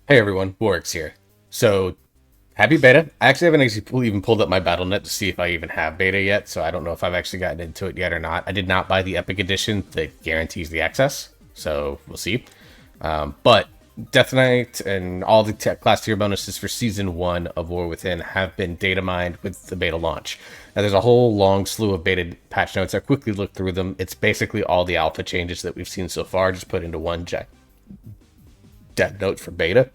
Hey everyone, Warwick's here. So, happy beta. I actually haven't even pulled up my BattleNet to see if I even have beta yet, so I don't know if I've actually gotten into it yet or not. I did not buy the Epic Edition that guarantees the access, so we'll see. But Death Knight and all the class tier bonuses for Season 1 of War Within have been data mined with the beta launch. Now, there's a whole long slew of beta patch notes. I quickly looked through them. It's basically all the alpha changes that we've seen so far, just put into one dev note for beta.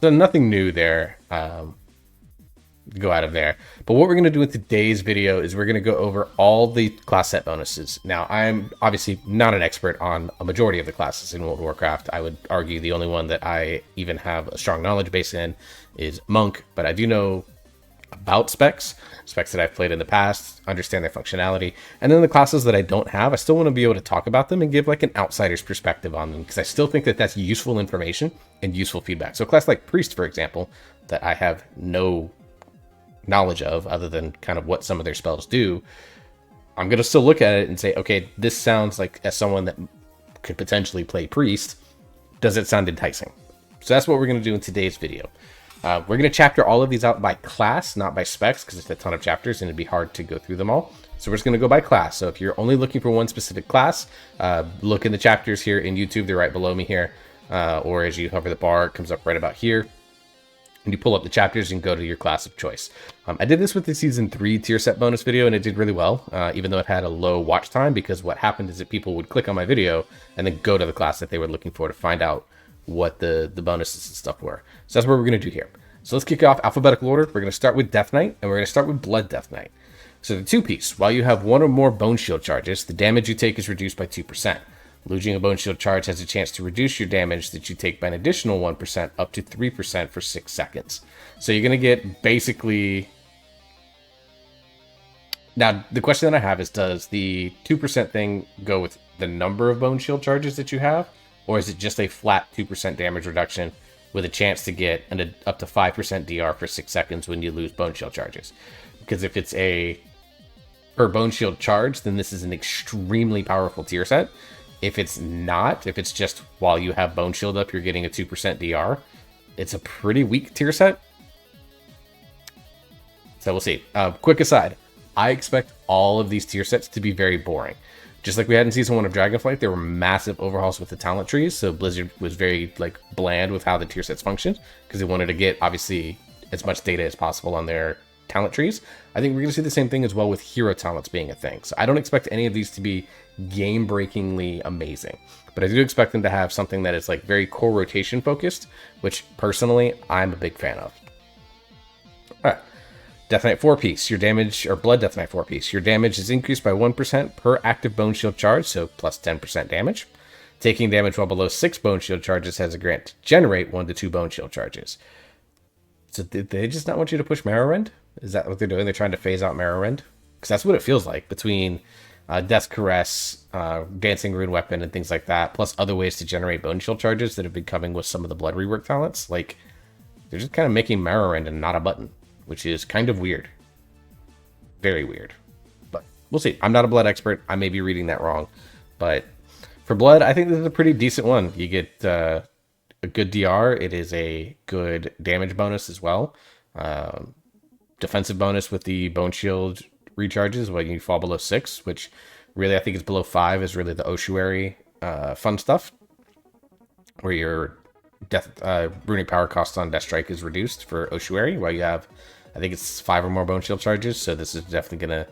So nothing new there. Go out of there. But what we're going to do in today's video is we're going to go over all the class set bonuses. Now, I'm obviously not an expert on a majority of the classes in World of Warcraft. I would argue the only one that I even have a strong knowledge base in is Monk, but I do know about specs that I've played in the past, understand their functionality, and then the classes that I don't have, I still want to be able to talk about them and give like an outsider's perspective on them, because I still think that that's useful information and useful feedback. So a class like Priest, for example, that I have no knowledge of other than kind of what some of their spells do, I'm going to still look at it and say, okay, this sounds like, as someone that could potentially play Priest, does it sound enticing? So that's what we're going to do in today's video. We're going to chapter all of these out by class, not by specs, because it's a ton of chapters and it'd be hard to go through them all. So we're just going to go by class. So if you're only looking for one specific class, look in the chapters here in YouTube. They're right below me here. Or as you hover the bar, it comes up right about here. And you pull up the chapters and go to your class of choice. I did this with the Season 3 tier set bonus video, and it did really well, even though it had a low watch time, because what happened is that people would click on my video and then go to the class that they were looking for to find out what the bonuses and stuff were. So that's what we're going to do here. So let's kick it off alphabetical order. We're going to start with Death Knight, and we're going to start with Blood Death Knight. So the two-piece, while you have one or more Bone Shield charges, the damage you take is reduced by 2%. Losing a Bone Shield charge has a chance to reduce your damage that you take by an additional 1% up to 3% for 6 seconds. So you're going to get basically... Now, the question that I have is, does the 2% thing go with the number of Bone Shield charges that you have? Or is it just a flat 2% damage reduction with a chance to get up to 5% DR for 6 seconds when you lose Bone Shield charges? Because if it's a per Bone Shield charge, then this is an extremely powerful tier set. If it's not, if it's just while you have Bone Shield up, you're getting a 2% DR, it's a pretty weak tier set. So we'll see. Quick aside, I expect all of these tier sets to be very boring. Just like we had in Season 1 of Dragonflight, there were massive overhauls with the talent trees, so Blizzard was very bland with how the tier sets functioned, because they wanted to get, obviously, as much data as possible on their talent trees. I think we're going to see the same thing as well with hero talents being a thing. So I don't expect any of these to be game-breakingly amazing, but I do expect them to have something that is very core rotation focused, which personally, I'm a big fan of. All right. Death Knight 4-piece, your damage, or Blood Death Knight 4-piece, your damage is increased by 1% per active Bone Shield charge, so plus 10% damage. Taking damage while below 6 Bone Shield charges has a grant to generate 1 to 2 Bone Shield charges. So did they just not want you to push Marrowrend? Is that what they're doing? They're trying to phase out Marrowrend? Because that's what it feels like between Death Caress, Dancing Rune Weapon, and things like that, plus other ways to generate Bone Shield charges that have been coming with some of the Blood Rework talents. They're just kind of making Marrowrend and not a button, which is kind of weird. Very weird. But we'll see. I'm not a Blood expert. I may be reading that wrong. But for Blood, I think this is a pretty decent one. You get a good DR. It is a good damage bonus as well. Defensive bonus with the Bone Shield recharges when you fall below 6, which really I think is below 5 is really the Ossuary fun stuff, where your runic power cost on Death Strike is reduced for Ossuary, while you have, I think it's 5 or more Bone Shield charges, so this is definitely going to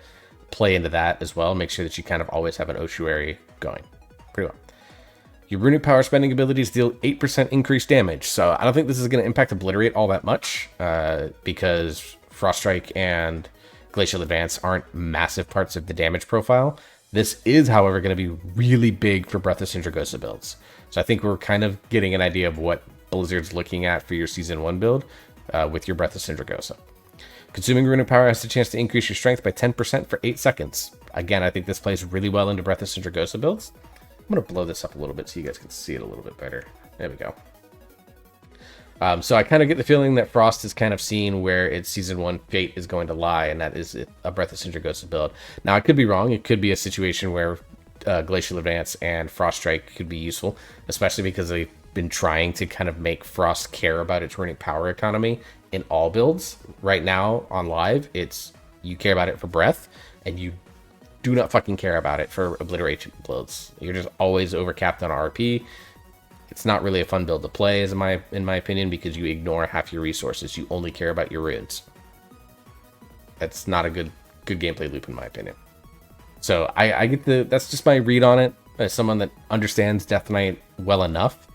play into that as well. Make sure that you kind of always have an Ossuary going. Pretty well. Your runic power spending abilities deal 8% increased damage, so I don't think this is going to impact Obliterate all that much, because Frost Strike and Glacial Advance aren't massive parts of the damage profile. This is, however, going to be really big for Breath of Sindragosa builds. So I think we're kind of getting an idea of what Blizzard's looking at for your Season 1 build with your Breath of Sindragosa. Consuming Runic Power has the chance to increase your strength by 10% for 8 seconds. Again, I think this plays really well into Breath of Sindragosa builds. I'm going to blow this up a little bit so you guys can see it a little bit better. There we go. So I kind of get the feeling that Frost has kind of seen where its Season 1 fate is going to lie, and that is a Breath of Sindragosa build. Now, I could be wrong. It could be a situation where Glacial Advance and Frost Strike could be useful, especially because been trying to kind of make Frost care about its runic power economy in all builds. Right now on live, it's you care about it for breath, and you do not fucking care about it for obliteration builds. You're just always overcapped on RP. It's not really a fun build to play, in my opinion, because you ignore half your resources. You only care about your runes. That's not a good gameplay loop, in my opinion. So I get that's just my read on it as someone that understands Death Knight well enough,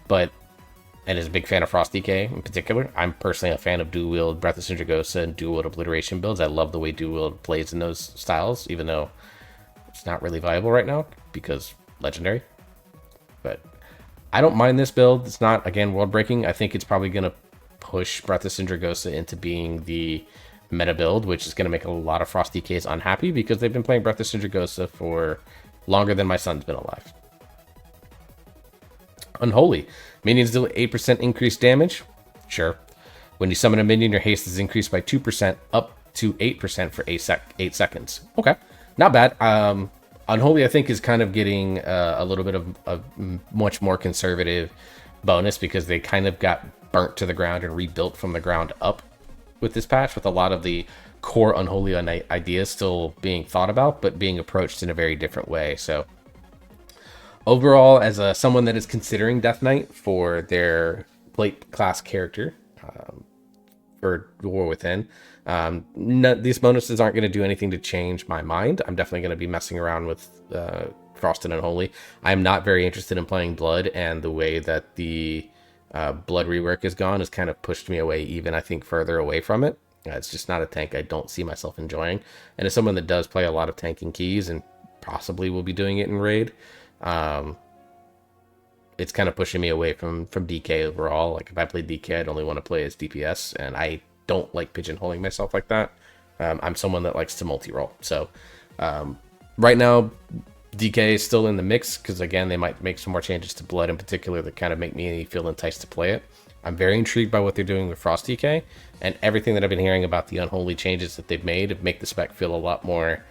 and is a big fan of Frost DK in particular. I'm personally a fan of dual wield Breath of Sindragosa and dual wield obliteration builds. I love the way dual wield plays in those styles, even though it's not really viable right now because legendary. But I don't mind this build. It's not, again, world breaking. I think it's probably going to push Breath of Sindragosa into being the meta build, which is going to make a lot of Frost DKs unhappy because they've been playing Breath of Sindragosa for longer than my son's been alive. Unholy. Minions deal 8% increased damage. Sure. When you summon a minion, your haste is increased by 2% up to 8% for 8 seconds. Okay. Not bad. Unholy, I think, is kind of getting a little bit of a much more conservative bonus because they kind of got burnt to the ground and rebuilt from the ground up with this patch, with a lot of the core Unholy ideas still being thought about, but being approached in a very different way. So overall, as someone that is considering Death Knight for their plate class character for War Within, these bonuses aren't going to do anything to change my mind. I'm definitely going to be messing around with Frost and Unholy. I'm not very interested in playing Blood, and the way that the Blood rework has gone has kind of pushed me away, even I think further away from it. It's just not a tank I don't see myself enjoying. And as someone that does play a lot of tanking keys and possibly will be doing it in Raid, it's kind of pushing me away from DK overall. Like if I played DK, I'd only want to play as DPS, and I don't like pigeonholing myself like that. I'm someone that likes to multi-roll. So right now, DK is still in the mix because, again, they might make some more changes to Blood in particular that kind of make me feel enticed to play it. I'm very intrigued by what they're doing with Frost DK, and everything that I've been hearing about the Unholy changes that they've made make the spec feel a lot more...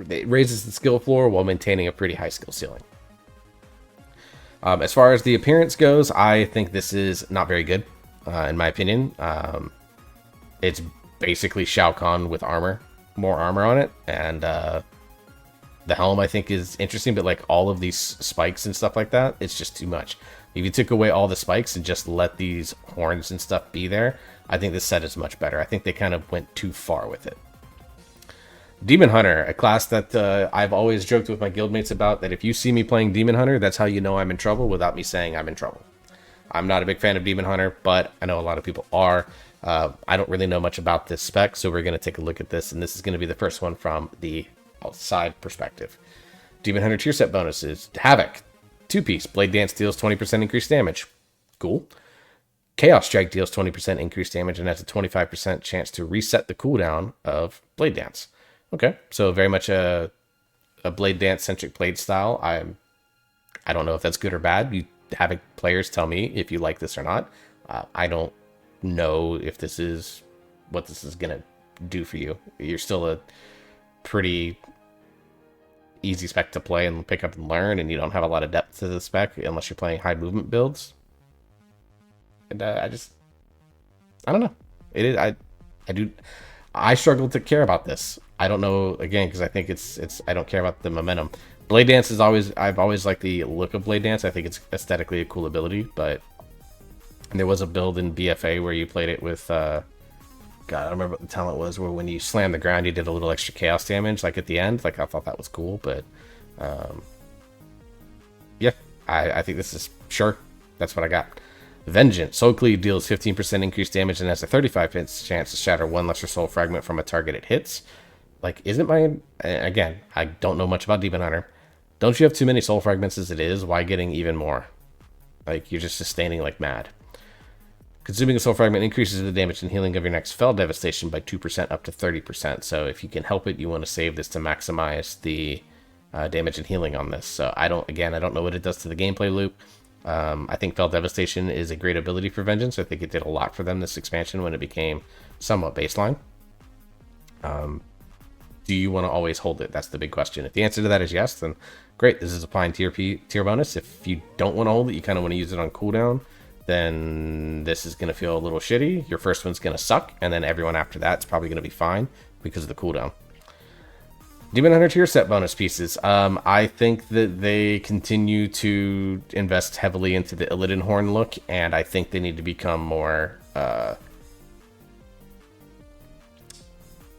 it raises the skill floor while maintaining a pretty high skill ceiling. As far as the appearance goes, I think this is not very good, in my opinion. It's basically Shao Kahn with armor, more armor on it, and the helm I think is interesting, but like all of these spikes and stuff like that, it's just too much. If you took away all the spikes and just let these horns and stuff be there, I think this set is much better. I think they kind of went too far with it. Demon Hunter, a class that I've always joked with my guildmates about, that if you see me playing Demon Hunter, that's how you know I'm in trouble without me saying I'm in trouble. I'm not a big fan of Demon Hunter, but I know a lot of people are. I don't really know much about this spec, so we're going to take a look at this, and this is going to be the first one from the outside perspective. Demon Hunter tier set bonuses. Havoc, 2-piece. Blade Dance deals 20% increased damage. Cool. Chaos Strike deals 20% increased damage and has a 25% chance to reset the cooldown of Blade Dance. Okay, so very much a Blade Dance centric blade style. I don't know if that's good or bad. You Havoc players tell me if you like this or not. I don't know if this is what this is gonna do for you. You're still a pretty easy spec to play and pick up and learn, and you don't have a lot of depth to the spec unless you're playing high movement builds. And I don't know. It is I struggle to care about this. I don't know, again, because I think it's I don't care about the momentum. Blade Dance is I've always liked the look of Blade Dance. I think it's aesthetically a cool ability, but there was a build in BFA where you played it with God, I don't remember what the talent was, where when you slammed the ground you did a little extra chaos damage like at the end. Like I thought that was cool, but yeah, I think this is sure. That's what I got. Vengeance. Soul Cleave deals 15% increased damage and has a 35% chance to shatter one lesser soul fragment from a target it hits. Like, isn't my... Again, I don't know much about Demon Hunter. Don't you have too many soul fragments as it is? Why getting even more? Like, you're just sustaining like mad. Consuming a soul fragment increases the damage and healing of your next Fell Devastation by 2% up to 30%. So if you can help it, you want to save this to maximize the damage and healing on this. So I don't know what it does to the gameplay loop. I think Fell Devastation is a great ability for Vengeance. I think it did a lot for them this expansion when it became somewhat baseline. do you want to always hold it? That's the big question. If the answer to that is yes, then great. This is a fine tier bonus. If you don't want to hold it, you kind of want to use it on cooldown, then this is going to feel a little shitty. Your first one's going to suck, and then everyone after that's probably going to be fine because of the cooldown. Demon Hunter tier set bonus pieces. I think that they continue to invest heavily into the Illidan Horn look, and I think they need to become more...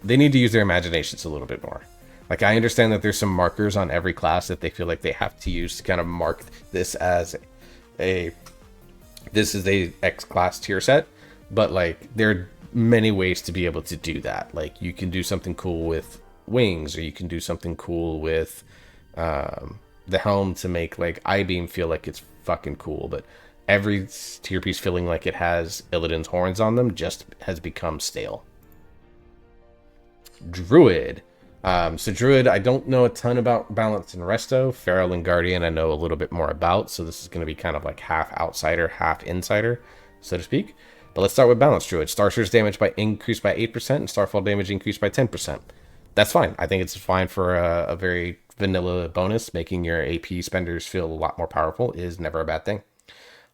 they need to use their imaginations a little bit more. Like, I understand that there's some markers on every class that they feel like they have to use to kind of mark this as this is a X class tier set, but like there are many ways to be able to do that. Like, you can do something cool with wings, or you can do something cool with the helm to make like I-beam feel like it's fucking cool, but every tier piece feeling like it has Illidan's horns on them just has become stale. Druid. So Druid, I don't know a ton about Balance and Resto. Feral and Guardian I know a little bit more about, so this is going to be kind of like half outsider, half insider, so to speak. But let's start with Balance Druid. Star Surge damage increased by 8%, and Starfall damage increased by 10%. That's fine. I think it's fine for a very vanilla bonus. Making your AP spenders feel a lot more powerful is never a bad thing.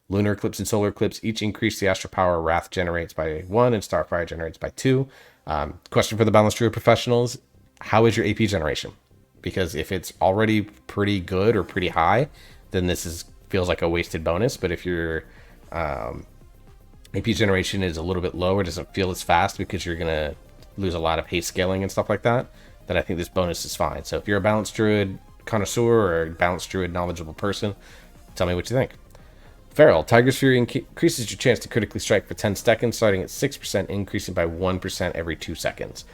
Lunar Eclipse and Solar Eclipse each increase the Astral Power Wrath generates by 1 and Starfire generates by 2. Question for the Balance Druid professionals: how is your AP generation? Because if it's already pretty good or pretty high, then this feels like a wasted bonus. But if your AP generation is a little bit lower, doesn't feel as fast because you're going to lose a lot of haste scaling and stuff like that, then I think this bonus is fine. So if you're a Balanced Druid connoisseur or a Balanced Druid knowledgeable person, tell me what you think. Feral. Tiger's Fury increases your chance to critically strike for 10 seconds, starting at 6%, increasing by 1% every 2 seconds.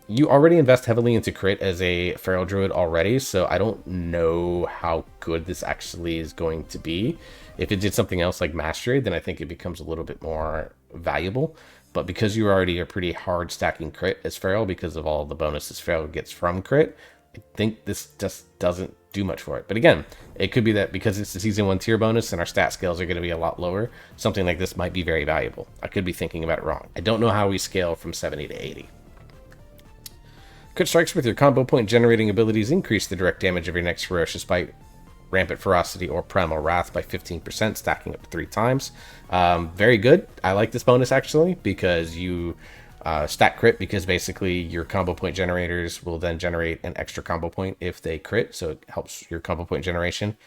You already invest heavily into crit as a Feral Druid already, so I don't know how good this actually is going to be. If it did something else like Mastery, then I think it becomes a little bit more valuable. But because you're already a pretty hard stacking crit as Feral, because of all the bonuses Feral gets from crit, I think this just doesn't do much for it. But again, it could be that because it's the Season 1 tier bonus and our stat scales are going to be a lot lower, something like this might be very valuable. I could be thinking about it wrong. I don't know how we scale from 70 to 80. Crit strikes with your combo point generating abilities increase the direct damage of your next Ferocious Bite, Rampant Ferocity, or Primal Wrath by 15%, stacking up to 3 times. Very good. I like this bonus actually, because you stack crit, because basically your combo point generators will then generate an extra combo point if they crit, so it helps your combo point generation.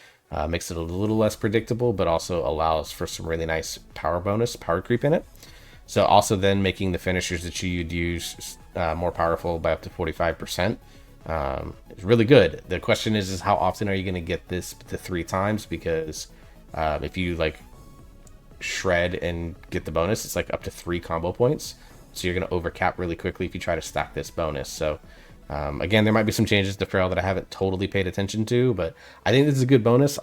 Makes it a little less predictable, but also allows for some really nice power creep in it. So also then making the finishers that you'd use more powerful by up to 45%. It's really good. The question is how often are you going to get this to 3 times? Because if you like shred and get the bonus, it's like up to 3 combo points. So you're going to overcap really quickly if you try to stack this bonus. So again, there might be some changes to Feral that I haven't totally paid attention to, but I think this is a good bonus.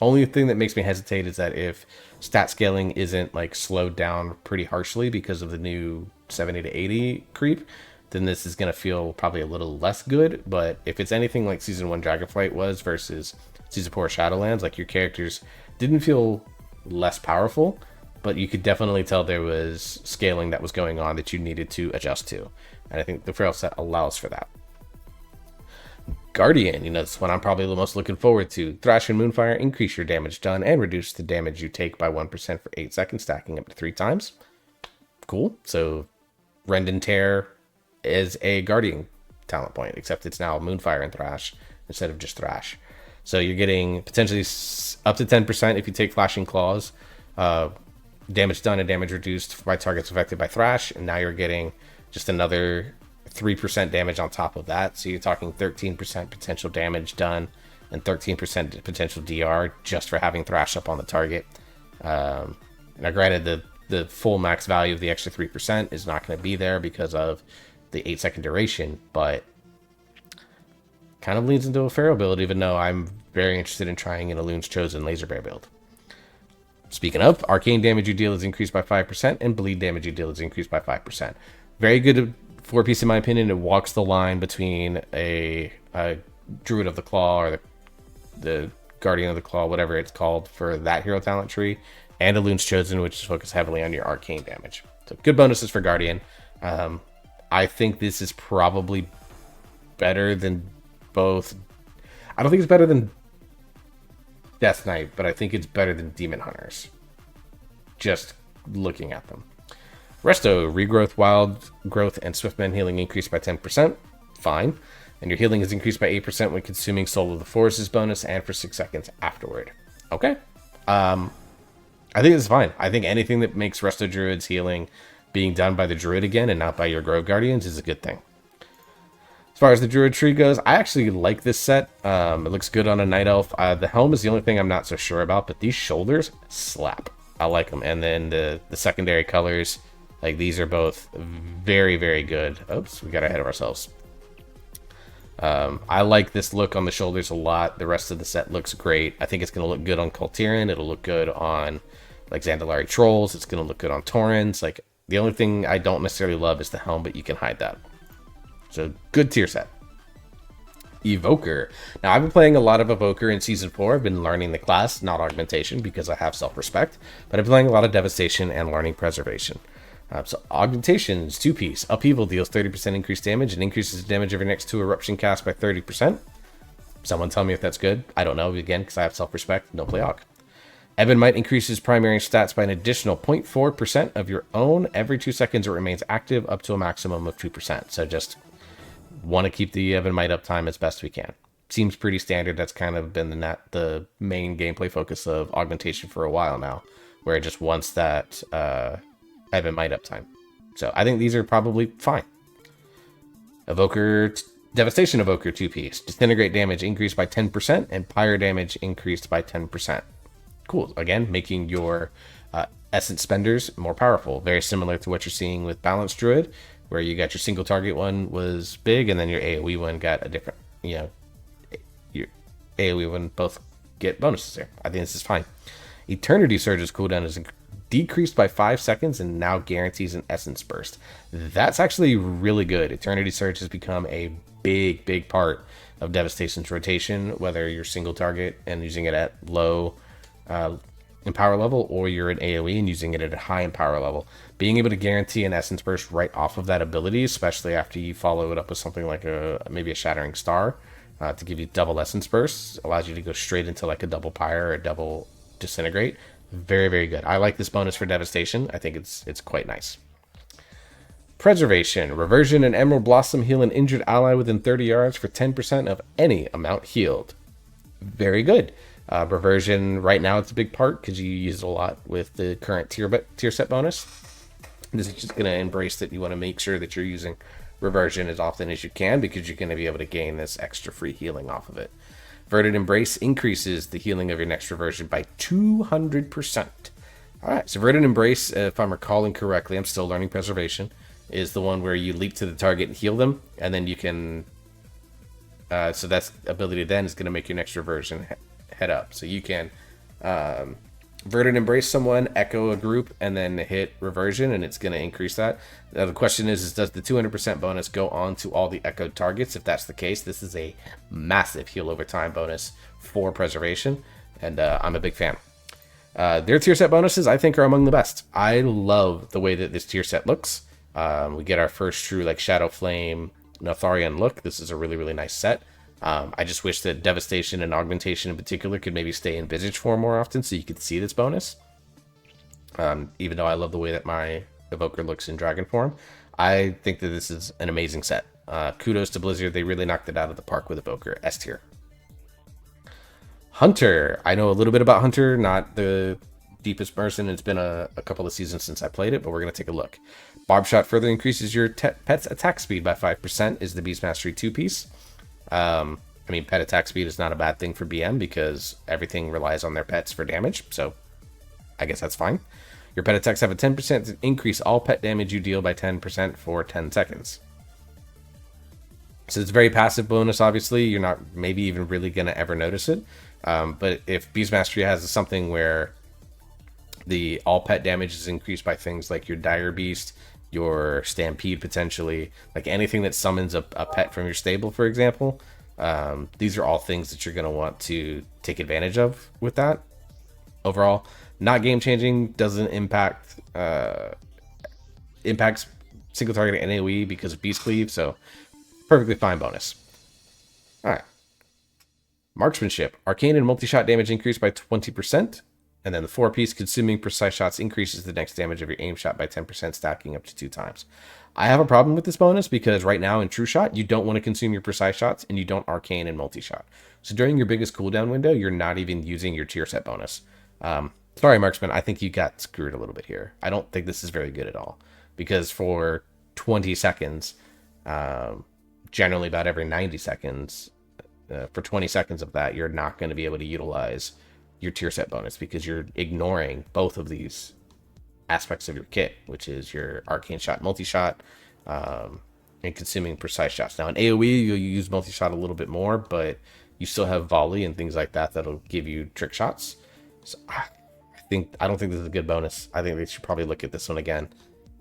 Only thing that makes me hesitate is that if stat scaling isn't like slowed down pretty harshly because of the new 70 to 80 creep, then this is going to feel probably a little less good. But if it's anything like Season 1 Dragonflight was versus Season 4 Shadowlands, like your characters didn't feel less powerful, but you could definitely tell there was scaling that was going on that you needed to adjust to. And I think the Feral set allows for that. Guardian, that's what I'm probably the most looking forward to. Thrash and Moonfire increase your damage done and reduce the damage you take by 1% for 8 seconds, stacking up to 3 times. Cool. So Rend and Tear is a Guardian talent point, except it's now Moonfire and Thrash instead of just Thrash. So you're getting potentially up to 10% if you take Flashing Claws, damage done and damage reduced by targets affected by Thrash, and now you're getting just another 3% damage on top of that. So you're talking 13% potential damage done and 13% potential DR just for having Thrash up on the target. Now granted, the full max value of the extra 3% is not going to be there because of the 8-second duration, but kind of leads into a Feral build, even though I'm very interested in trying an Elun's Chosen Laser Bear build. Speaking of, arcane damage you deal is increased by 5%, and bleed damage you deal is increased by 5%. Very good 4-piece in my opinion. It walks the line between a Druid of the Claw or the Guardian of the Claw, whatever it's called for that hero talent tree, and Elun's Chosen, which is focused heavily on your arcane damage. So good bonuses for Guardian. I think this is probably better than both. I don't think it's better than Death Knight, but I think it's better than Demon Hunters. Just looking at them. Resto, regrowth, wild growth, and swiftman healing increased by 10%. Fine. And your healing is increased by 8% when consuming Soul of the Forests bonus and for 6 seconds afterward. Okay. I think this is fine. I think anything that makes Resto Druid's healing being done by the Druid again and not by your Grove Guardians is a good thing. As far as the Druid tree goes, I actually like this set. It looks good on a Night Elf. The helm is the only thing I'm not so sure about, but these shoulders slap. I like them. And then the secondary colors, like these are both very, very good. Oops, we got ahead of ourselves. I like this look on the shoulders a lot. The rest of the set looks great. I think it's going to look good on Kultiran. It'll look good on like Zandalari Trolls. It's going to look good on Taurens. Like the only thing I don't necessarily love is the helm, but you can hide that. So good tier set. Evoker. Now I've been playing a lot of Evoker in Season 4. I've been learning the class, not Augmentation, because I have self-respect. But I've been playing a lot of Devastation and learning Preservation. So Augmentation is 2-piece. Upheaval deals 30% increased damage and increases the damage of your next 2 eruption cast by 30%. Someone tell me if that's good. I don't know, again, because I have self-respect. No play Aug. Ebon Might increases primary stats by an additional 0.4% of your own every 2 seconds it remains active, up to a maximum of 2%. So just want to keep the Ebon Might uptime as best we can. Seems pretty standard. That's kind of been the main gameplay focus of Augmentation for a while now, where it just wants that Ebon Might uptime. So I think these are probably fine. Evoker, Devastation Evoker 2-piece. Disintegrate damage increased by 10% and Pyre damage increased by 10%. Cool. Again, making your essence spenders more powerful. Very similar to what you're seeing with Balanced Druid, where you got your single target one was big, and then your AoE one got a different, your AoE one both get bonuses there. I think this is fine. Eternity Surge's cooldown is decreased by 5 seconds and now guarantees an essence burst. That's actually really good. Eternity Surge has become a big part of Devastation's rotation, whether you're single target and using it at low in power level, or you're in AoE and using it at a high in power level. Being able to guarantee an essence burst right off of that ability, especially after you follow it up with something like maybe a Shattering Star to give you double essence bursts, allows you to go straight into like a double Pyre or a double Disintegrate. Very good. I like this bonus for Devastation. I think it's quite nice. Preservation. Reversion and Emerald Blossom heal an injured ally within 30 yards for 10% of any amount healed. Very good. Reversion, right now it's a big part because you use it a lot with the current tier set bonus. This is just going to embrace that you want to make sure that you're using Reversion as often as you can, because you're going to be able to gain this extra free healing off of it. Verdant Embrace increases the healing of your next Reversion by 200%. Alright, so Verdant Embrace, if I'm recalling correctly, I'm still learning Preservation, is the one where you leap to the target and heal them, and then you can... so that's ability then is going to make your next Reversion head up. So you can Verdant Embrace someone, echo a group, and then hit Reversion, and it's going to increase that. Now the question is does the 200% bonus go on to all the echoed targets? If that's the case, this is a massive heal over time bonus for Preservation, and I'm a big fan. Their tier set bonuses, I think, are among the best. I love the way that this tier set looks. We get our first true like Shadow Flame Notharian look. This is a really nice set. I just wish that Devastation and Augmentation in particular could maybe stay in Visage form more often so you could see this bonus. Even though I love the way that my Evoker looks in Dragon form, I think that this is an amazing set. Kudos to Blizzard. They really knocked it out of the park with Evoker. S tier. Hunter. I know a little bit about Hunter, not the deepest person. It's been a couple of seasons since I played it, but we're going to take a look. Barb Shot further increases your pet's attack speed by 5%, is the Beast Mastery 2-piece. I mean, pet attack speed is not a bad thing for BM because everything relies on their pets for damage, so I guess that's fine. Your pet attacks have a 10% increase all pet damage you deal by 10% for 10 seconds. So it's a very passive bonus, obviously. You're not maybe even really going to ever notice it. But if Beast Mastery has something where the all pet damage is increased by things like your Dire Beast, your Stampede potentially, like anything that summons a pet from your stable, for example, these are all things that you're going to want to take advantage of with that. Overall, not game changing, doesn't impacts single target and AoE because of Beast Cleave, so perfectly fine bonus. Alright. Marksmanship. Arcane and multi-shot damage increased by 20. And then the 4-piece consuming precise shots increases the next damage of your aim shot by 10%, stacking up to 2 times. I have a problem with this bonus because right now in True Shot, you don't want to consume your precise shots and you don't arcane and multi-shot. So during your biggest cooldown window, you're not even using your tier set bonus. Sorry, Marksman, I think you got screwed a little bit here. I don't think this is very good at all. Because for 20 seconds, generally about every 90 seconds, for 20 seconds of that, you're not going to be able to utilize your tier set bonus because you're ignoring both of these aspects of your kit, which is your arcane shot, multi-shot, and consuming precise shots. Now in AoE, you'll use multi-shot a little bit more, but you still have volley and things like that that'll give you trick shots. So I don't think this is a good bonus. I think they should probably look at this one again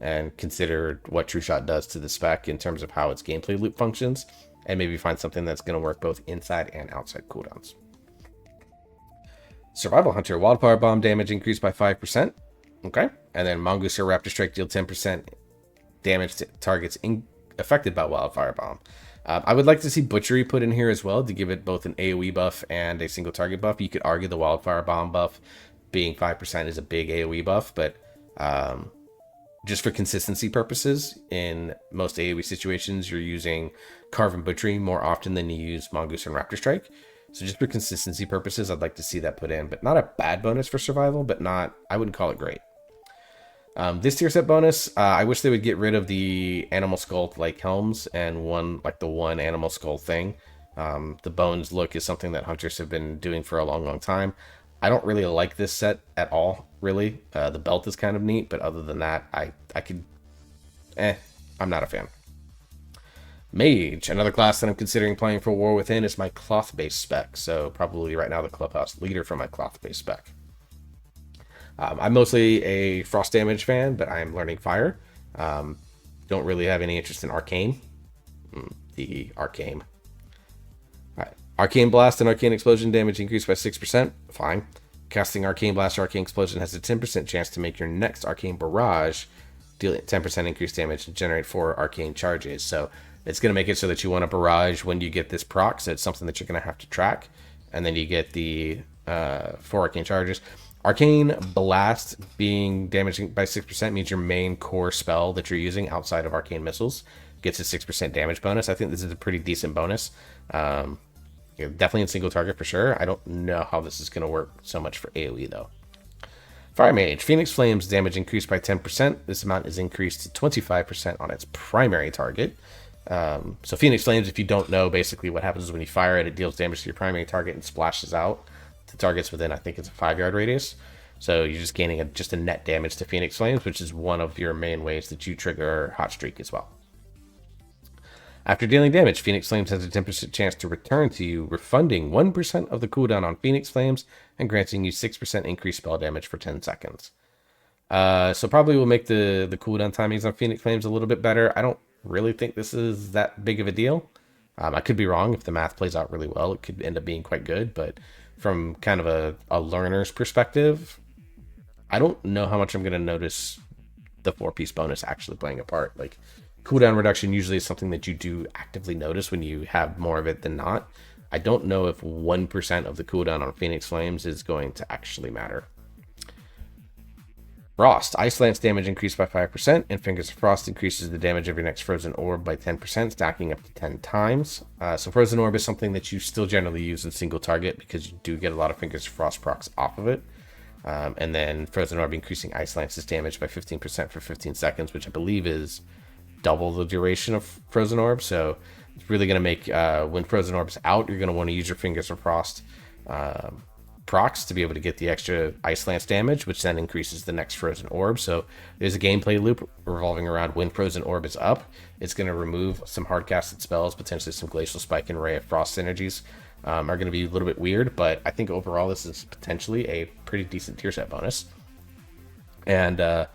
and consider what True Shot does to the spec in terms of how its gameplay loop functions, and maybe find something that's going to work both inside and outside cooldowns. Survival Hunter. Wildfire Bomb damage increased by 5%. Okay. And then Mongoose or Raptor Strike deal 10% damage to targets affected by Wildfire Bomb. I would like to see Butchery put in here as well to give it both an AoE buff and a single target buff. You could argue the Wildfire Bomb buff being 5% is a big AoE buff, but just for consistency purposes, in most AoE situations, you're using Carve and Butchery more often than you use Mongoose and Raptor Strike. So just for consistency purposes, I'd like to see that put in, but not a bad bonus for survival, but I wouldn't call it great. This tier set bonus, I wish they would get rid of the animal skull like helms and the one animal skull thing. The bones look is something that hunters have been doing for a long time. I don't really like this set at all, really. The belt is kind of neat, but other than that, I'm not a fan. Mage, another class that I'm considering playing for War Within, is my cloth-based spec, so probably right now the clubhouse leader for my cloth-based spec. I'm mostly a frost damage fan, but I'm learning fire. Don't really have any interest in arcane. The arcane. All right. Arcane blast and arcane explosion damage increased by 6%. Fine. Casting arcane blast or arcane explosion has a 10% chance to make your next arcane barrage deal 10% increased damage and generate 4 arcane charges. So it's going to make it so that you want a barrage when you get this proc, so it's something that you're going to have to track. And then you get the 4 arcane charges. Arcane Blast being damaging by 6% means your main core spell that you're using outside of Arcane Missiles gets a 6% damage bonus. I think this is a pretty decent bonus. Definitely in single target for sure. I don't know how this is going to work so much for AoE though. Fire Mage. Phoenix Flames damage increased by 10%. This amount is increased to 25% on its primary target. So Phoenix Flames, if you don't know, basically what happens is when you fire it, it deals damage to your primary target and splashes out to targets within, I think it's a 5-yard radius. So you're just gaining just a net damage to Phoenix Flames, which is one of your main ways that you trigger Hot Streak as well. After dealing damage, Phoenix Flames has a 10% chance to return to you, refunding 1% of the cooldown on Phoenix Flames and granting you 6% increased spell damage for 10 seconds. So probably will make the cooldown timings on Phoenix Flames a little bit better. I don't really think this is that big of a deal. I could be wrong. If the math plays out really well, it could end up being quite good. But from kind of a learner's perspective, I don't know how much I'm going to notice the 4-piece bonus actually playing a part. Like, cooldown reduction usually is something that you do actively notice when you have more of it than not. I don't know if 1% of the cooldown on Phoenix Flames is going to actually matter. Frost. Ice Lance damage increased by 5%, and Fingers of Frost increases the damage of your next Frozen Orb by 10%, stacking up to 10 times. So Frozen Orb is something that you still generally use in single target because you do get a lot of Fingers of Frost procs off of it. And then Frozen Orb increasing Ice Lance's damage by 15% for 15 seconds, which I believe is double the duration of Frozen Orb. So it's really going to make, when Frozen Orb's out, you're going to want to use your Fingers of Frost procs to be able to get the extra Ice Lance damage, which then increases the next Frozen Orb. So there's a gameplay loop revolving around when Frozen Orb is up. It's going to remove some hard-casted spells, potentially some Glacial Spike and Ray of Frost synergies are going to be a little bit weird, but I think overall this is potentially a pretty decent tier set bonus. And the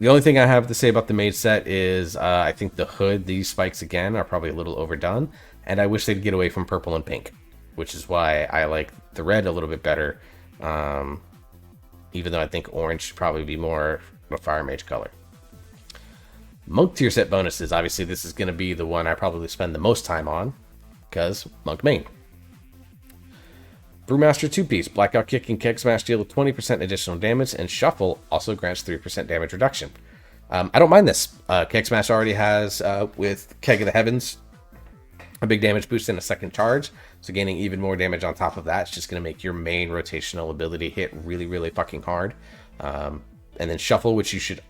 only thing I have to say about the Mage set is I think the hood, these spikes again, are probably a little overdone, and I wish they'd get away from purple and pink, which is why I like the red a little bit better, even though I think orange should probably be more a Fire Mage color. Monk tier set bonuses. Obviously, this is going to be the one I probably spend the most time on because Monk main. Brewmaster 2-piece. Blackout Kick and Keg Smash deal 20% additional damage, and Shuffle also grants 3% damage reduction. I don't mind this. Keg Smash already has, with Keg of the Heavens, a big damage boost and a second charge. So gaining even more damage on top of that is just going to make your main rotational ability hit really, really fucking hard. And then Shuffle, which you should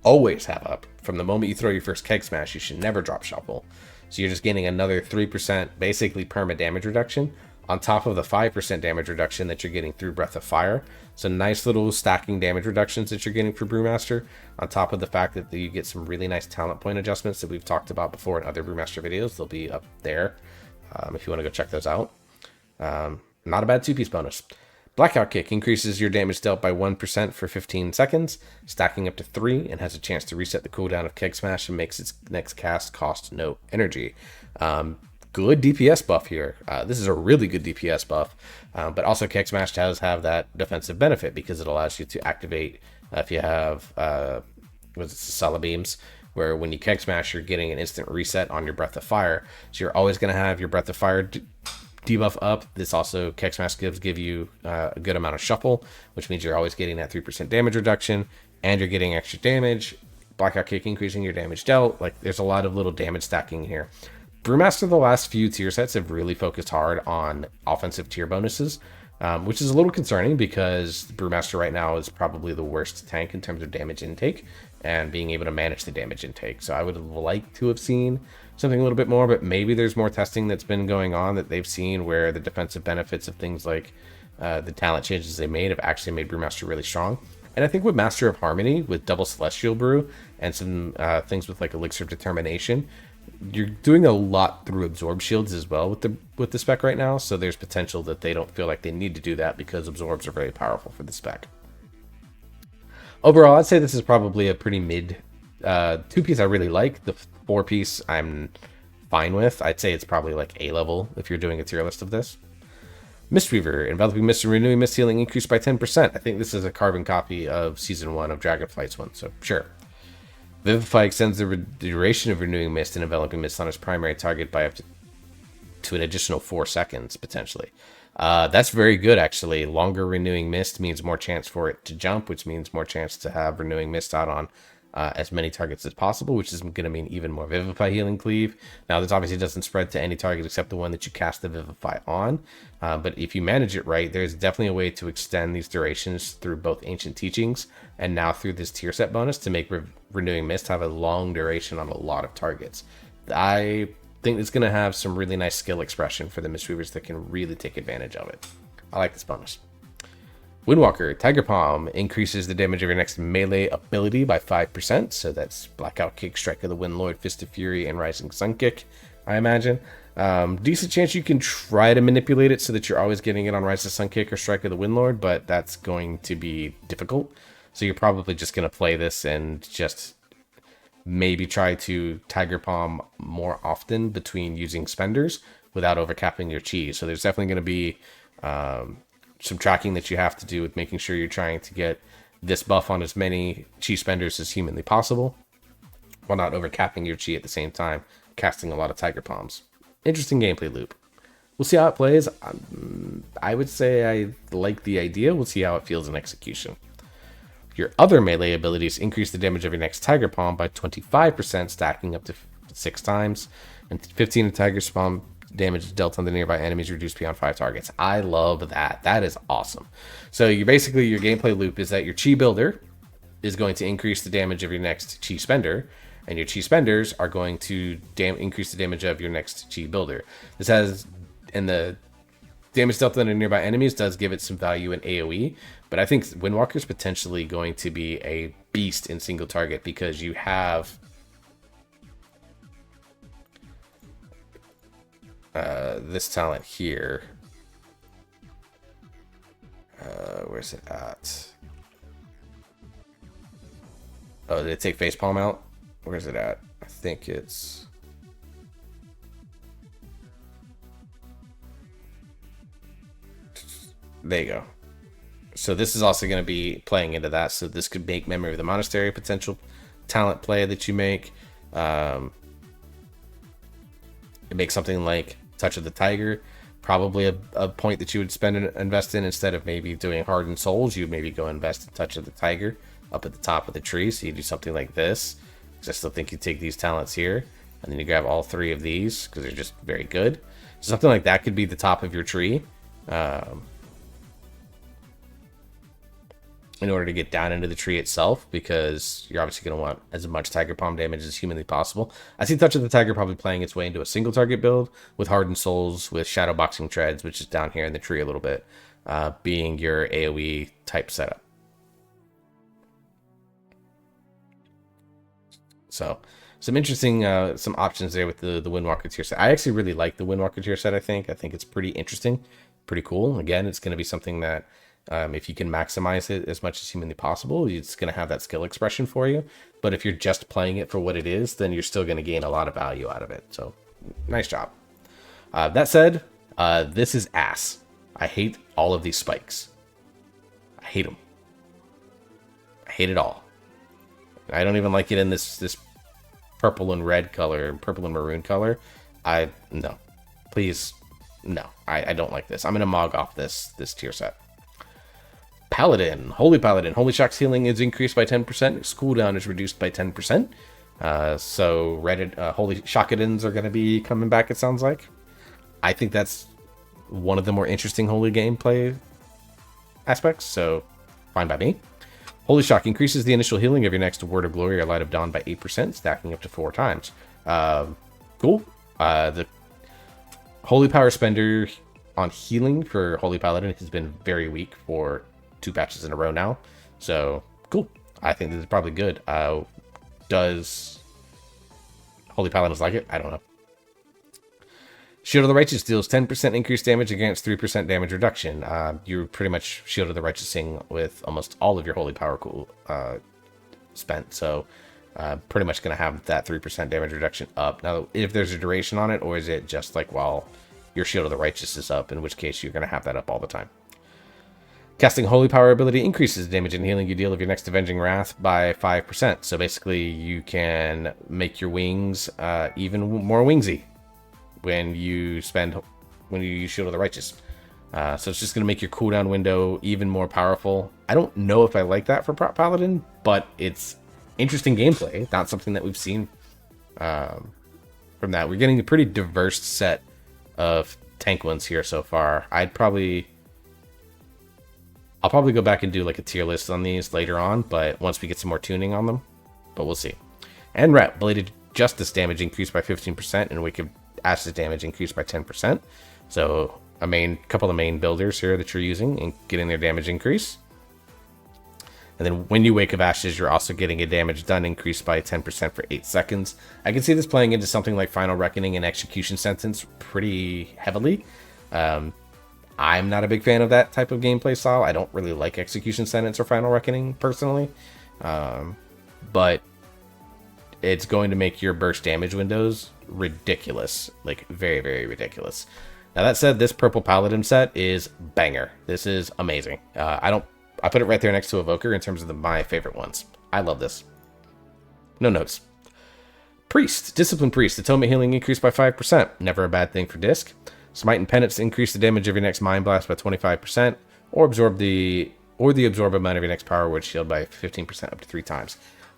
always have up. From the moment you throw your first Keg Smash, you should never drop Shuffle. So you're just gaining another 3% basically perma damage reduction on top of the 5% damage reduction that you're getting through Breath of Fire. So nice little stacking damage reductions that you're getting for Brewmaster, on top of the fact that you get some really nice talent point adjustments that we've talked about before in other Brewmaster videos. They'll be up there if you want to go check those out. Not a bad 2-piece bonus. Blackout Kick increases your damage dealt by 1% for 15 seconds, stacking up to 3, and has a chance to reset the cooldown of Keg Smash and makes its next cast cost no energy. Good DPS buff here. This is a really good DPS buff, but also Keg Smash does have that defensive benefit because it allows you to activate if you have Sala Beams, where when you Keg Smash, you're getting an instant reset on your Breath of Fire. So you're always going to have your Breath of Fire debuff up. This also, Keg Smash give you a good amount of Shuffle, which means you're always getting that 3% damage reduction, and you're getting extra damage. Blackout Kick increasing your damage dealt. Like, there's a lot of little damage stacking here. Brewmaster, the last few tier sets have really focused hard on offensive tier bonuses, which is a little concerning because Brewmaster right now is probably the worst tank in terms of damage intake and being able to manage the damage intake. So I would have liked to have seen something a little bit more, but maybe there's more testing that's been going on that they've seen where the defensive benefits of things like the talent changes they made have actually made Brewmaster really strong. And I think with Master of Harmony, with Double Celestial Brew, and some things with like Elixir of Determination, you're doing a lot through absorb shields as well with the spec right now, so there's potential that they don't feel like they need to do that because absorbs are very powerful for the spec. Overall, I'd say this is probably a pretty mid 2-piece I really like. The 4-piece I'm fine with. I'd say it's probably like A level if you're doing a tier list of this. Mistweaver, Enveloping Mist and Renewing Mist healing increased by 10%. I think this is a carbon copy of Season 1 of Dragonflight's one, so sure. Vivify extends the duration of Renewing Mist and Enveloping Mist on its primary target by up to an additional 4 seconds, potentially. That's very good, actually. Longer Renewing Mist means more chance for it to jump, which means more chance to have Renewing Mist out on as many targets as possible, which is going to mean even more Vivify healing cleave. Now, this obviously doesn't spread to any target except the one that you cast the Vivify on, but if you manage it right, there's definitely a way to extend these durations through both Ancient Teachings and now through this tier set bonus to make Renewing Mist have a long duration on a lot of targets. I think it's going to have some really nice skill expression for the Mistweavers that can really take advantage of it. I like this bonus. Windwalker, Tiger Palm increases the damage of your next melee ability by 5%. So that's Blackout Kick, Strike of the Windlord, Fist of Fury, and Rising Sun Kick, I imagine. Decent chance you can try to manipulate it so that you're always getting it on Rising Sun Kick or Strike of the Windlord, but that's going to be difficult. So you're probably just going to play this and just maybe try to Tiger Palm more often between using spenders without overcapping your chi. So there's definitely going to be some tracking that you have to do with making sure you're trying to get this buff on as many chi spenders as humanly possible while not overcapping your chi at the same time, casting a lot of Tiger Palms. Interesting gameplay loop. We'll see how it plays. I would say I like the idea. We'll see how it feels in execution. Your other melee abilities increase the damage of your next Tiger Palm by 25%, stacking up to 6 times, and 15 of Tiger Palm damage dealt on the nearby enemies reduced beyond 5 targets. I love that. That is awesome. So you basically, your gameplay loop is that your Chi Builder is going to increase the damage of your next Chi Spender, and your Chi Spenders are going to increase the damage of your next Chi Builder. This has, and the damage dealt on the nearby enemies does give it some value in AoE, but I think Windwalker is potentially going to be a beast in single target because you have this talent here. Where's it at? Oh, did it take Facepalm out? Where's it at? I think it's... There you go. So this is also going to be playing into that. So this could make Memory of the Monastery a potential talent play that you make. It makes something like Touch of the Tiger probably a point that you would spend and invest in. Instead of maybe doing Hardened Souls, you would maybe go invest in Touch of the Tiger up at the top of the tree. So you do something like this, because I still think you take these talents here, and then you grab all 3 of these because they're just very good. So something like that could be the top of your tree. In order to get down into the tree itself, because you're obviously going to want as much Tiger Palm damage as humanly possible. I see Touch of the Tiger probably playing its way into a single target build with Hardened Souls, with Shadow Boxing Treads, which is down here in the tree a little bit, being your AoE type setup. So some interesting some options there with the Windwalker tier set. I actually really like the Windwalker tier set. I think it's pretty interesting, pretty cool. Again, it's going to be something that if you can maximize it as much as humanly possible, it's going to have that skill expression for you. But if you're just playing it for what it is, then you're still going to gain a lot of value out of it. So nice job. That said, this is ass. I hate all of these spikes. I hate them. I hate it all. I don't even like it in this purple and red color, purple and maroon color. No, please, no. I don't like this. I'm gonna mog off this tier set. Paladin, Holy Shock's healing is increased by 10%. Its cooldown is reduced by 10%. So Holy Shockadins are gonna be coming back. It sounds like. I think that's one of the more interesting holy gameplay aspects. So fine by me. Holy Shock increases the initial healing of your next Word of Glory or Light of Dawn by 8%, stacking up to 4 times. Cool. The Holy Power spender on healing for Holy Paladin has been very weak for 2 patches in a row now. So, cool. I think this is probably good. Does Holy Paladins like it? I don't know. Shield of the Righteous deals 10% increased damage against 3% damage reduction. You're pretty much Shield of the Righteousing with almost all of your Holy Power spent. So pretty much going to have that 3% damage reduction up. Now, if there's a duration on it, or is it just like while your Shield of the Righteous is up, in which case you're going to have that up all the time. Casting Holy Power ability increases the damage and healing you deal of your next Avenging Wrath by 5%. So basically you can make your wings even more wingsy when you use Shield of the Righteous. So it's just going to make your cooldown window even more powerful. I don't know if I like that for Paladin, but it's interesting gameplay. Not something that we've seen from that. We're getting a pretty diverse set of tank ones here so far. I'll probably go back and do like a tier list on these later on, but once we get some more tuning on them, but we'll see. And Rat, Bladed Justice damage increased by 15%, and Wake of Ashes damage increased by 10%. So a couple of main builders here that you're using and getting their damage increase. And then when you Wake of Ashes, you're also getting a damage done increase by 10% for 8 seconds. I can see this playing into something like Final Reckoning and Execution Sentence pretty heavily. I'm not a big fan of that type of gameplay style. I don't really like Execution Sentence or Final Reckoning personally. But it's going to make your burst damage windows ridiculous. Like very, very ridiculous. Now that said, this purple Paladin set is banger. This is amazing. I put it right there next to Evoker in terms of my favorite ones. I love this. No notes. Priest. Discipline Priest. Atonement healing increased by 5%. Never a bad thing for Disc. Smite and Penance increase the damage of your next Mind Blast by 25%, or absorb the absorb amount of your next Power Word Shield by 15% up to 3 times.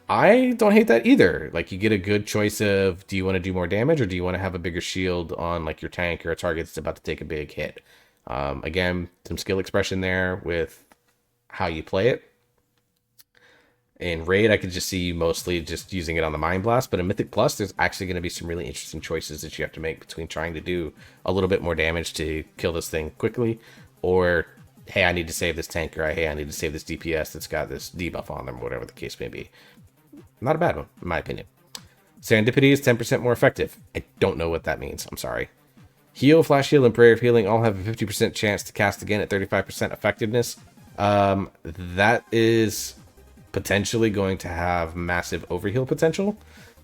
I don't hate that either. Like, you get a good choice of, do you want to do more damage, or do you want to have a bigger shield on like your tank or a target that's about to take a big hit? Again, some skill expression there with how you play it. In Raid, I could just see you mostly just using it on the Mind Blast, but in Mythic Plus, there's actually going to be some really interesting choices that you have to make between trying to do a little bit more damage to kill this thing quickly, or, hey, I need to save this tank, or hey, I need to save this DPS that's got this debuff on them, whatever the case may be. Not a bad one, in my opinion. Serendipity is 10% more effective. I don't know what that means. I'm sorry. Heal, Flash Heal, and Prayer of Healing all have a 50% chance to cast again at 35% effectiveness. That is potentially going to have massive overheal potential.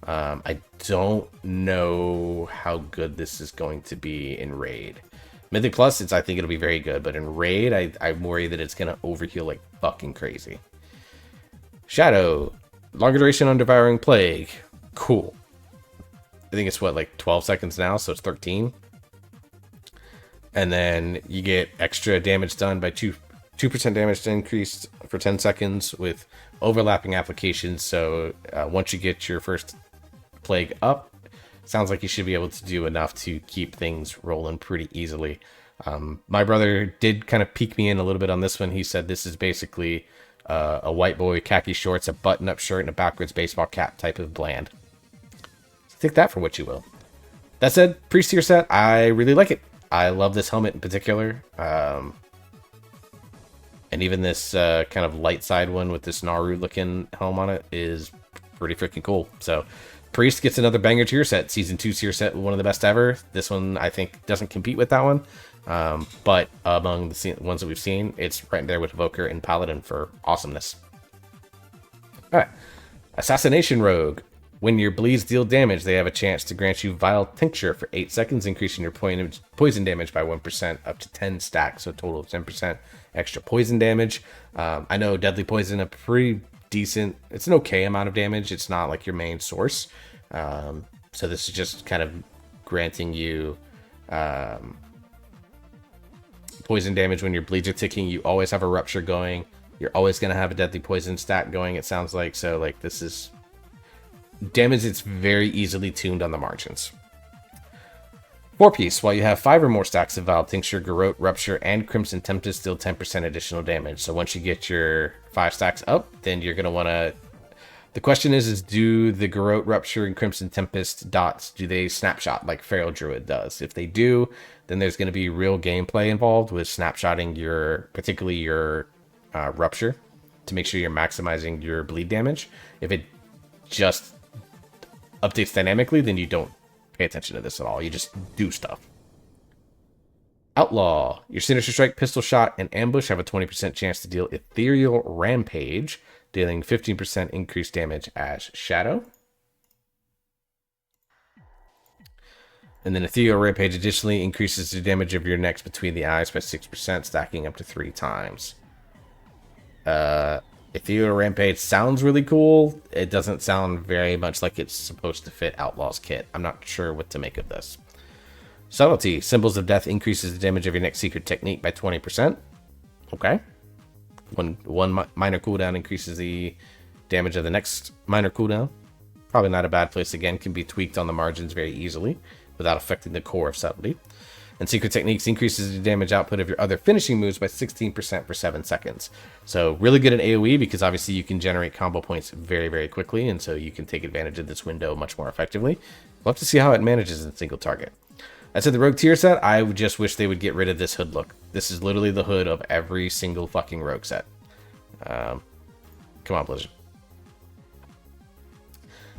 I don't know how good this is going to be in Raid. Mythic Plus, I think it'll be very good, but in Raid, I'm worried that it's going to overheal like fucking crazy. Shadow. Longer duration on Devouring Plague. Cool. I think it's what, like 12 seconds now, so it's 13. And then you get extra damage done by 2% damage increased for 10 seconds with overlapping applications. So once you get your first plague up, sounds like you should be able to do enough to keep things rolling pretty easily. My brother did kind of peek me in a little bit on this one. He said this is basically a white boy, khaki shorts, a button-up shirt, and a backwards baseball cap type of bland. So take that for what you will. That said, Priest tier set, I really like it. I love this helmet in particular. And even this kind of light side one with this Naru-looking helm on it is pretty freaking cool. So Priest gets another banger tier set. Season 2 tier set, one of the best ever. This one, I think, doesn't compete with that one. But among the ones that we've seen, it's right there with Evoker and Paladin for awesomeness. Alright. Assassination Rogue. When your bleeds deal damage, they have a chance to grant you Vile Tincture for 8 seconds, increasing your poison damage by 1% up to 10 stacks, so a total of 10% extra poison damage. I know Deadly Poison, a pretty decent, it's an okay amount of damage. It's not like your main source. So this is just kind of granting you poison damage when your bleeds are ticking. You always have a Rupture going. You're always going to have a Deadly Poison stat going, it sounds like. So like this is damage that's very easily tuned on the margins. 4-piece, while you have 5 or more stacks of Vile Tincture, Garrote, Rupture, and Crimson Tempest, deal 10% additional damage. So once you get your 5 stacks up, then you're going to want to... The question is do the Garrote, Rupture, and Crimson Tempest dots, do they snapshot like Feral Druid does? If they do, then there's going to be real gameplay involved with snapshotting particularly your Rupture, to make sure you're maximizing your bleed damage. If it just updates dynamically, then you don't pay attention to this at all. You just do stuff. Outlaw. Your Sinister Strike, Pistol Shot, and Ambush have a 20% chance to deal Ethereal Rampage, dealing 15% increased damage as Shadow. And then Ethereal Rampage additionally increases the damage of your next between the eyes by 6%, stacking up to 3 times. Ethereal Rampage sounds really cool. It doesn't sound very much like it's supposed to fit Outlaw's kit. I'm not sure what to make of this. Subtlety. Symbols of Death increases the damage of your next secret technique by 20%. Okay. One minor cooldown increases the damage of the next minor cooldown. Probably not a bad place. Again, can be tweaked on the margins very easily without affecting the core of Subtlety. And Secret Techniques increases the damage output of your other finishing moves by 16% for 7 seconds. So really good in AoE because obviously you can generate combo points very, very quickly. And so you can take advantage of this window much more effectively. Love to see how it manages in single target. I said the Rogue tier set, I would just wish they would get rid of this hood look. This is literally the hood of every single fucking Rogue set. Come on, Blizzard.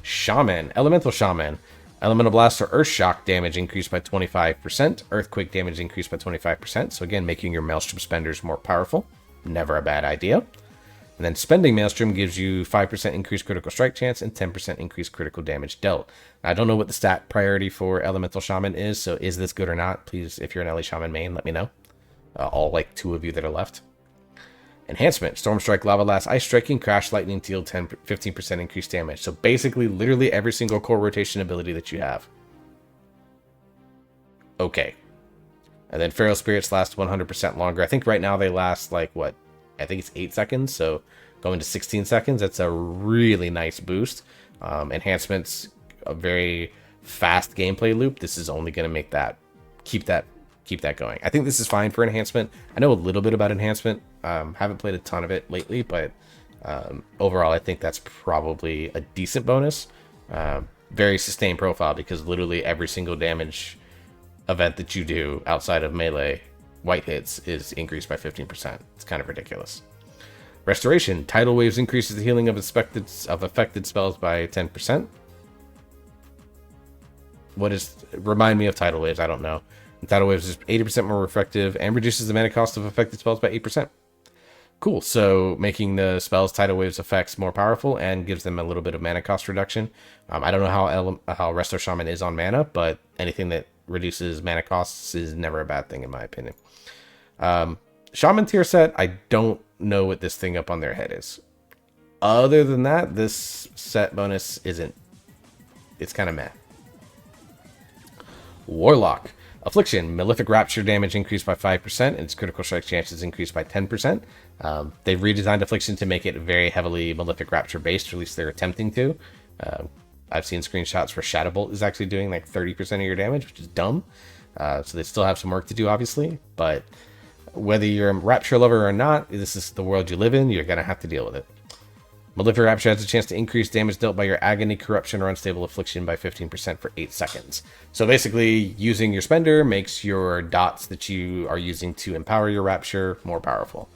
Shaman. Elemental Shaman. Elemental Blast or Earth Shock damage increased by 25%. Earthquake damage increased by 25%. So again, making your Maelstrom spenders more powerful. Never a bad idea. And then spending Maelstrom gives you 5% increased critical strike chance and 10% increased critical damage dealt. Now, I don't know what the stat priority for Elemental Shaman is, so is this good or not? Please, if you're an LA Shaman main, let me know. All like 2 of you that are left. Enhancement. Storm Strike, Lava Blast, Ice Striking, Crash Lightning deal 15% increased damage. So basically, literally every single core rotation ability that you have. Okay. And then Feral Spirits last 100% longer. I think right now they last like, what? I think it's 8 seconds. So going to 16 seconds, that's a really nice boost. Enhancements, a very fast gameplay loop. This is only going to make that, keep that going. I think this is fine for enhancement. I know a little bit about enhancement. Haven't played a ton of it lately, but overall, I think that's probably a decent bonus. Very sustained profile because literally every single damage event that you do outside of melee white hits is increased by 15%. It's kind of ridiculous. Restoration. Tidal Waves increases the healing of affected spells by 10%. Remind me of Tidal Waves, I don't know. And Tidal Waves is 80% more effective and reduces the mana cost of affected spells by 8%. Cool, so making the spells Tidal Waves effects more powerful and gives them a little bit of mana cost reduction. I don't know how Resto Shaman is on mana, but anything that reduces mana costs is never a bad thing in my opinion. Shaman tier set, I don't know what this thing up on their head is. Other than that, this set bonus isn't... It's kind of meh. Warlock. Affliction. Malefic Rapture damage increased by 5%, and its critical strike chances increased by 10%. They've redesigned Affliction to make it very heavily Malefic Rapture based, or at least they're attempting to. I've seen screenshots where Shadow Bolt is actually doing like 30% of your damage, which is dumb. So they still have some work to do, obviously. But whether you're a Rapture lover or not, this is the world you live in. You're going to have to deal with it. Malefic Rapture has a chance to increase damage dealt by your Agony, Corruption, or Unstable Affliction by 15% for 8 seconds. So basically, using your spender makes your dots that you are using to empower your Rapture more powerful.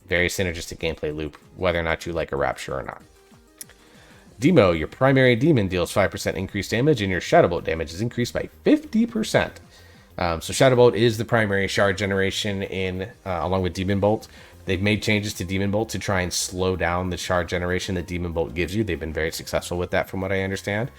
Very synergistic gameplay loop, whether or not you like a Rapture or not. Demo, your primary demon deals 5% increased damage, and your Shadow Bolt damage is increased by 50%. So Shadow Bolt is the primary shard generation in along with Demon Bolt. They've made changes to Demon Bolt to try and slow down the shard generation that Demon Bolt gives you. They've been very successful with that, from what I understand,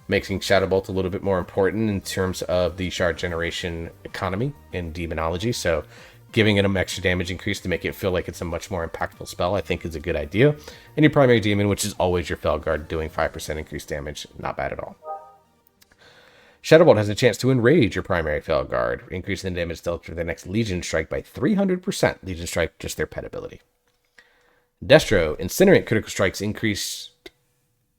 making Shadow Bolt a little bit more important in terms of the shard generation economy in demonology. So giving it an extra damage increase to make it feel like it's a much more impactful spell, I think, is a good idea. And your primary demon, which is always your Felguard, doing 5% increased damage, not bad at all. Shadow Bolt has a chance to enrage your primary Felguard, increasing the damage dealt for the next Legion Strike by 300%. Legion Strike, just their pet ability. Destro, Incinerate critical strikes increased.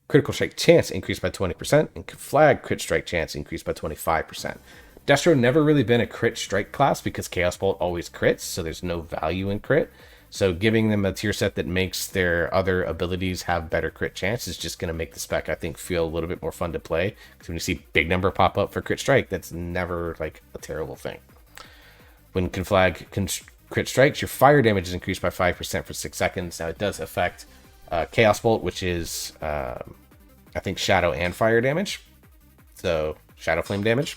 Critical strike chance increased by 20%, and Flag crit strike chance increased by 25%. Destro never really been a crit strike class because Chaos Bolt always crits, so there's no value in crit. So giving them a tier set that makes their other abilities have better crit chance is just going to make the spec, I think, feel a little bit more fun to play. Because when you see big number pop up for crit strike, that's never like a terrible thing. When Flag crit strikes, your fire damage is increased by 5% for 6 seconds. Now it does affect Chaos Bolt, which is, I think, Shadow and Fire damage. So Shadow Flame damage,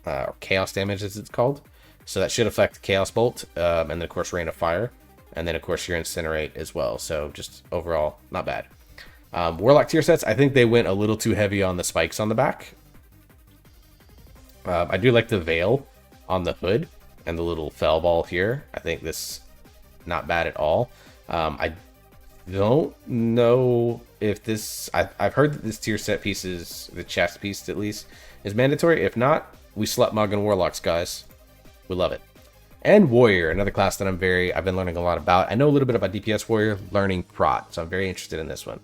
or Chaos damage as it's called. So that should affect Chaos Bolt, and then of course Rain of Fire. And then, of course, your Incinerate as well. So just overall, not bad. Warlock tier sets, I think they went a little too heavy on the spikes on the back. I do like the veil on the hood and the little fell ball here. I think this not bad at all. I don't know if this... I've heard that this tier set piece is, the chest piece at least, is mandatory. If not, we slut mug and Warlocks, guys. We love it. And Warrior, another class that I've been learning a lot about. I know a little bit about DPS Warrior, learning Prot, so I'm very interested in this one.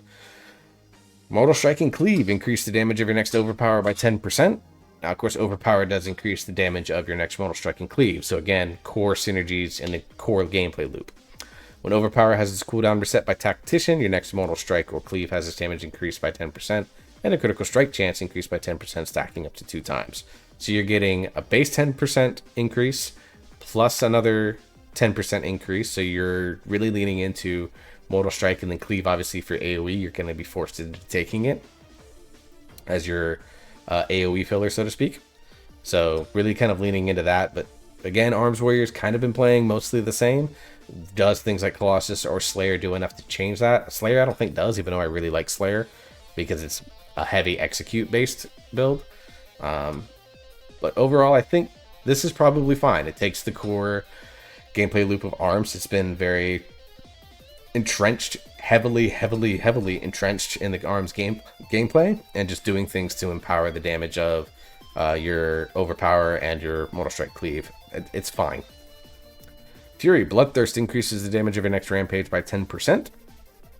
Mortal Strike and Cleave increase the damage of your next Overpower by 10%. Now, of course, Overpower does increase the damage of your next Mortal Strike and Cleave. So again, core synergies in the core gameplay loop. When Overpower has its cooldown reset by Tactician, your next Mortal Strike or Cleave has its damage increased by 10%, and a critical strike chance increased by 10%, stacking up to 2 times. So you're getting a base 10% increase, plus another 10% increase, so you're really leaning into Mortal Strike and then Cleave, obviously, for AoE. You're going to be forced into taking it as your AoE filler, so to speak. So really kind of leaning into that. But again, Arms Warrior's kind of been playing mostly the same. Does things like Colossus or Slayer do enough to change that? Slayer I don't think does, even though I really like Slayer, because it's a heavy execute-based build. But overall, I think this is probably fine. It takes the core gameplay loop of Arms. It's been very entrenched, heavily entrenched in the Arms gameplay, and just doing things to empower the damage of your Overpower and your Mortal Strike Cleave. It's fine. Fury, Bloodthirst increases the damage of your next Rampage by 10%.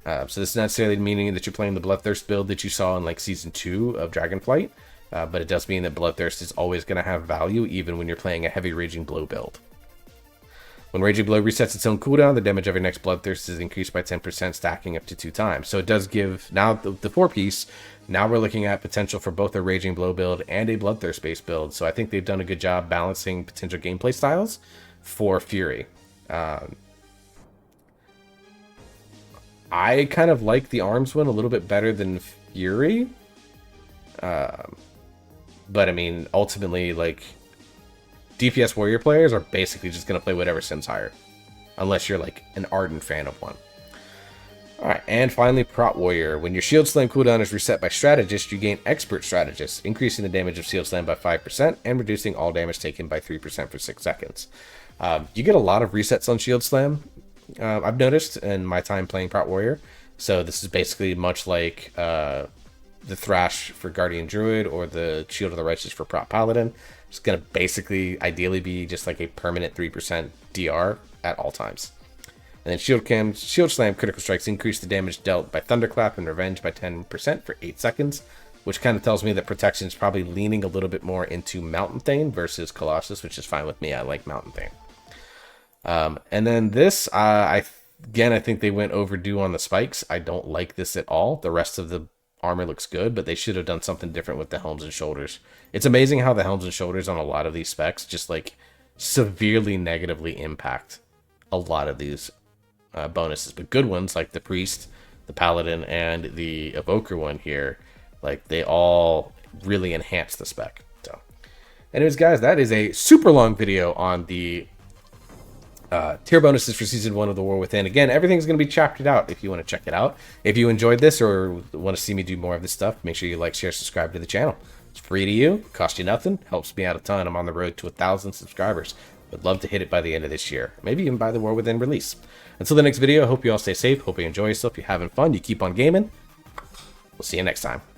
So this is not necessarily meaning that you're playing the Bloodthirst build that you saw in like Season 2 of Dragonflight. But it does mean that Bloodthirst is always going to have value, even when you're playing a heavy Raging Blow build. When Raging Blow resets its own cooldown, the damage of your next Bloodthirst is increased by 10%, stacking up to 2 times. So it does give, now the 4-piece, now we're looking at potential for both a Raging Blow build and a Bloodthirst-based build. So I think they've done a good job balancing potential gameplay styles for Fury. I kind of like the Arms one a little bit better than Fury. But I mean, ultimately, like, DPS Warrior players are basically just going to play whatever sims higher, unless you're like an ardent fan of one. Alright, and finally, Prot Warrior. When your Shield Slam cooldown is reset by Strategist, you gain Expert Strategist, increasing the damage of Shield Slam by 5% and reducing all damage taken by 3% for 6 seconds. You get a lot of resets on Shield Slam, I've noticed in my time playing Prot Warrior. So this is basically much like the Thrash for Guardian Druid or the Shield of the Righteous for Prop Paladin. It's going to basically, ideally, be just like a permanent 3% DR at all times. And then Shield Slam critical strikes increase the damage dealt by Thunderclap and Revenge by 10% for 8 seconds, which kind of tells me that Protection is probably leaning a little bit more into Mountain Thane versus Colossus, which is fine with me. I like Mountain Thane. And then this, I think they went overdue on the spikes. I don't like this at all. The rest of the armor looks good, but they should have done something different with the helms and shoulders. It's amazing how the helms and shoulders on a lot of these specs just like severely negatively impact a lot of these bonuses. But good ones like the Priest, the Paladin, and the Evoker one here, like they all really enhance the spec. So anyways, guys, that is a super long video on the tier bonuses for Season 1 of The War Within. Again, everything's going to be chaptered out if you want to check it out. If you enjoyed this or want to see me do more of this stuff, make sure you like, share, subscribe to the channel. It's free to you, costs you nothing, helps me out a ton. I'm on the road to 1,000 subscribers. Would love to hit it by the end of this year. Maybe even by the War Within release. Until the next video, I hope you all stay safe. Hope you enjoy yourself. You're having fun. You keep on gaming. We'll see you next time.